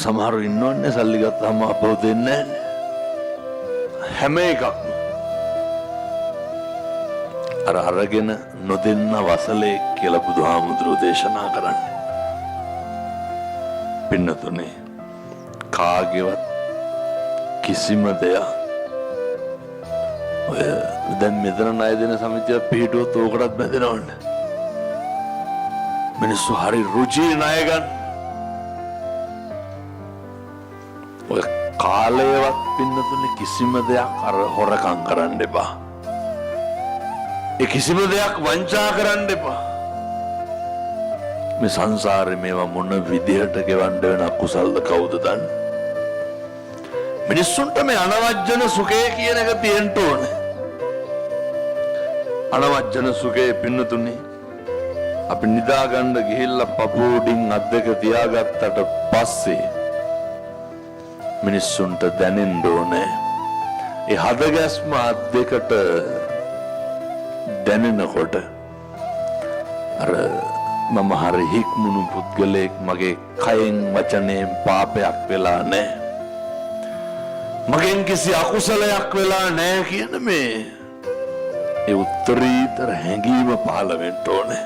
සමහරු ඉන්නවන්නේ සල්ලි ගත්තාම අපව දෙන්නේ නැහැ. හැම එකක්ම අර අරගෙන නොදෙන්න වසලේ කියලා බුදුහාමුදුරුවෝ දේශනා කරන්නේ. පින්නතුනේ කාගේවත් කිසිම දෙයක් ඔය දැන් මෙතන ණය දෙන සමිතිය පිළිටුවොත් ඕකටත් බැඳෙනවන්නේ. මිනිස්සු හරි රුචි ණය ගන්න. ඔය කාලයවත් පින්නතුනේ කිසිම දෙයක් අර හොරකම් කරන්න එපා. ඒ කිසිම දෙයක් වංචා කරන්න එපා. මේ සංසාරේ මේවා මොන විදිහට ගෙවන්න වෙන අකුසල්ද කවුද දන්නේ? මිනිස්සුන්ට මේ අනවජ්ජන සුඛය කියන එක තියෙන්න ඕනේ. අනවජ්ජන සුඛේ පින්නතුනේ අපි නිදා ගන්න ගිහිල්ලා පපුවඩින් අත් දෙක තියාගත්තට පස්සේ මිනිස්සුන්ට දැනෙන්න ඕනේ ඒ හදගැස්ම අත් දෙකට දැනෙනකොට අර මම හරි හික්මුණු පුද්ගලයෙක් මගේ කයෙන් වචනයෙන් පාපයක් වෙලා නැහැ. මගෙන් කිසි අකුසලයක් වෙලා නැහැ කියන මේ ඒ උත්තරීතර හැඟීම පහළ වෙන්න ඕනේ.